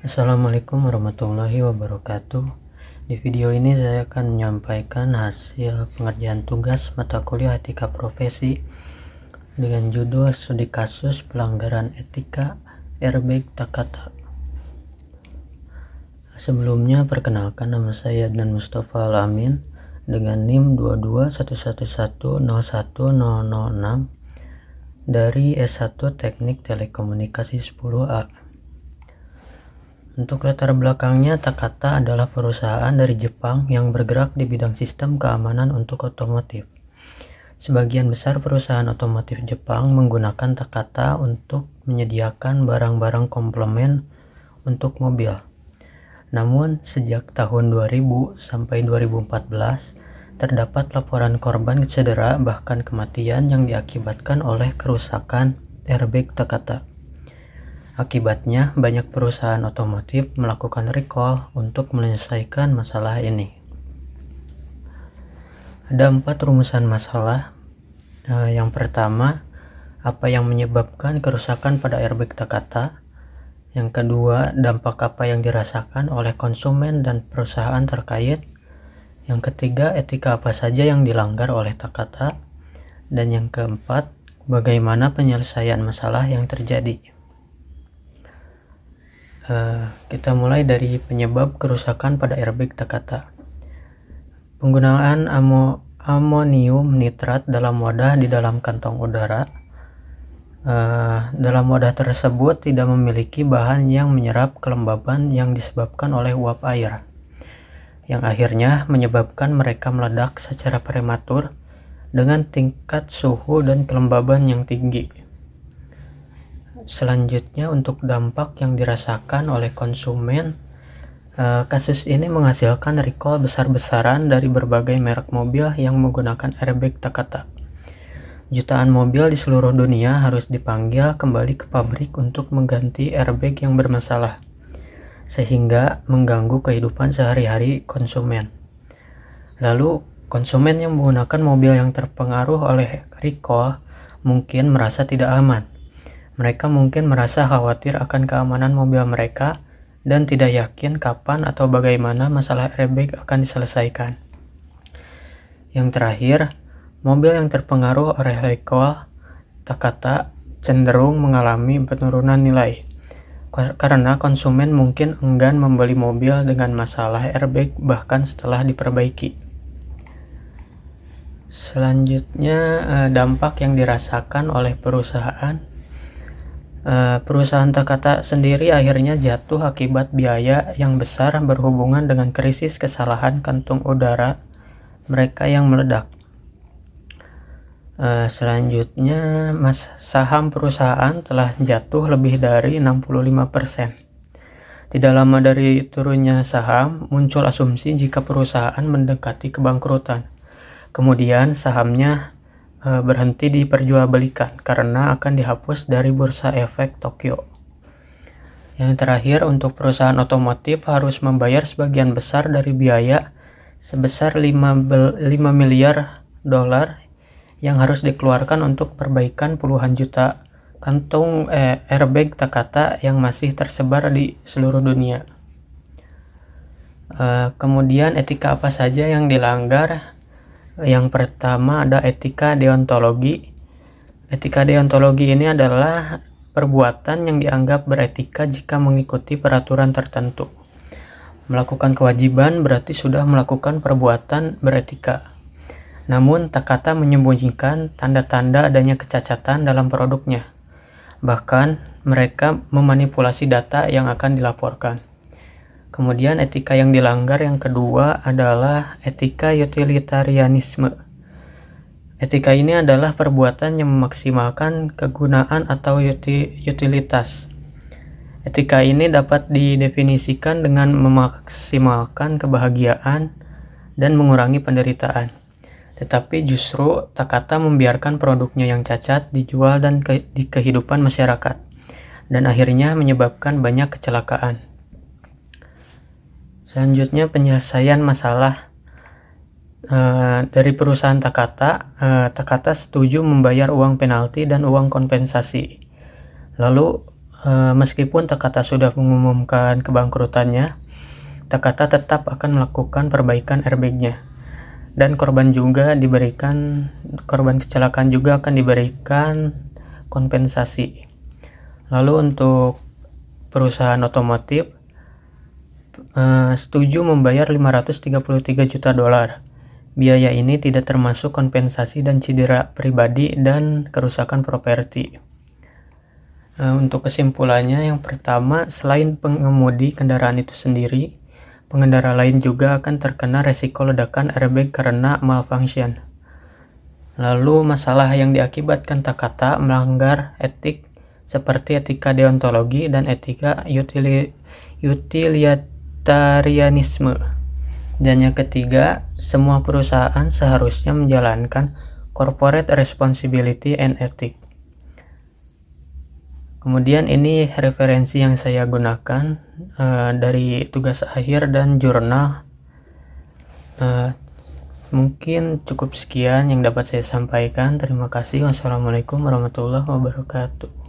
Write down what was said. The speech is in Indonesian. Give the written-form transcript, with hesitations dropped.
Assalamualaikum warahmatullahi wabarakatuh. Di video ini saya akan menyampaikan hasil pengerjaan tugas mata kuliah etika profesi dengan judul studi kasus pelanggaran etika airbag Takata. Sebelumnya perkenalkan, nama saya Adnan Mustafa Alamin dengan NIM 22111010006 dari S1 Teknik Telekomunikasi 10A. Untuk latar belakangnya, Takata adalah perusahaan dari Jepang yang bergerak di bidang sistem keamanan untuk otomotif. Sebagian besar perusahaan otomotif Jepang menggunakan Takata untuk menyediakan barang-barang komplement untuk mobil. Namun, sejak tahun 2000 sampai 2014, terdapat laporan korban cedera bahkan kematian yang diakibatkan oleh kerusakan airbag Takata. Akibatnya, banyak perusahaan otomotif melakukan recall untuk menyelesaikan masalah ini. Ada 4 rumusan masalah. Yang pertama, apa yang menyebabkan kerusakan pada airbag Takata. Yang kedua, dampak apa yang dirasakan oleh konsumen dan perusahaan terkait. Yang ketiga, etika apa saja yang dilanggar oleh Takata. Dan yang keempat, bagaimana penyelesaian masalah yang terjadi. Kita mulai dari penyebab kerusakan pada airbag Takata. Penggunaan amonium nitrat dalam wadah di dalam kantong udara. Dalam wadah tersebut tidak memiliki bahan yang menyerap kelembaban yang disebabkan oleh uap air, yang akhirnya menyebabkan mereka meledak secara prematur dengan tingkat suhu dan kelembaban yang tinggi. Selanjutnya, untuk dampak yang dirasakan oleh konsumen, kasus ini menghasilkan recall besar-besaran dari berbagai merek mobil yang menggunakan airbag Takata. Jutaan mobil di seluruh dunia harus dipanggil kembali ke pabrik untuk mengganti airbag yang bermasalah, sehingga mengganggu kehidupan sehari-hari konsumen. Lalu, konsumen yang menggunakan mobil yang terpengaruh oleh recall mungkin merasa tidak aman. Mereka mungkin merasa khawatir akan keamanan mobil mereka dan tidak yakin kapan atau bagaimana masalah airbag akan diselesaikan. Yang terakhir, mobil yang terpengaruh oleh recall Takata cenderung mengalami penurunan nilai karena konsumen mungkin enggan membeli mobil dengan masalah airbag bahkan setelah diperbaiki. Selanjutnya, dampak yang dirasakan oleh perusahaan. Perusahaan Takata sendiri akhirnya jatuh akibat biaya yang besar berhubungan dengan krisis kesalahan kantung udara mereka yang meledak. Selanjutnya, saham perusahaan telah jatuh lebih dari 65%. Tidak lama dari turunnya saham, muncul asumsi jika perusahaan mendekati kebangkrutan. Kemudian sahamnya berhenti diperjualbelikan karena akan dihapus dari Bursa Efek Tokyo. Yang terakhir, untuk perusahaan otomotif harus membayar sebagian besar dari biaya sebesar 5 miliar dolar yang harus dikeluarkan untuk perbaikan puluhan juta kantung airbag Takata yang masih tersebar di seluruh dunia. Kemudian, etika apa saja yang dilanggar? Yang pertama ada etika deontologi. Etika deontologi ini adalah perbuatan yang dianggap beretika jika mengikuti peraturan tertentu. Melakukan kewajiban berarti sudah melakukan perbuatan beretika. Namun, Takata menyembunyikan tanda-tanda adanya kecacatan dalam produknya. Bahkan, mereka memanipulasi data yang akan dilaporkan. Kemudian, etika yang dilanggar yang kedua adalah etika utilitarianisme. Etika ini adalah perbuatan yang memaksimalkan kegunaan atau utilitas. Etika ini dapat didefinisikan dengan memaksimalkan kebahagiaan dan mengurangi penderitaan. Tetapi justru Takata membiarkan produknya yang cacat dijual dan di kehidupan masyarakat, dan akhirnya menyebabkan banyak kecelakaan. Selanjutnya, penyelesaian masalah. Dari perusahaan Takata, Takata setuju membayar uang penalti dan uang kompensasi. Lalu Meskipun Takata sudah mengumumkan kebangkrutannya, Takata tetap akan melakukan perbaikan airbag-nya. Dan korban kecelakaan juga akan diberikan kompensasi. Lalu untuk perusahaan otomotif setuju membayar 533 juta dolar. Biaya ini tidak termasuk kompensasi dan cedera pribadi dan kerusakan properti. Untuk kesimpulannya, yang pertama, selain pengemudi kendaraan itu sendiri, pengendara lain juga akan terkena resiko ledakan airbag karena malfunction. Lalu masalah yang diakibatkan Takata melanggar etik seperti etika deontologi dan etika utilitarianisme. Dan yang ketiga, semua perusahaan seharusnya menjalankan corporate responsibility and ethics. Kemudian ini referensi yang saya gunakan dari tugas akhir dan jurnal. Mungkin cukup sekian yang dapat saya sampaikan. Terima kasih. Wassalamualaikum warahmatullahi wabarakatuh.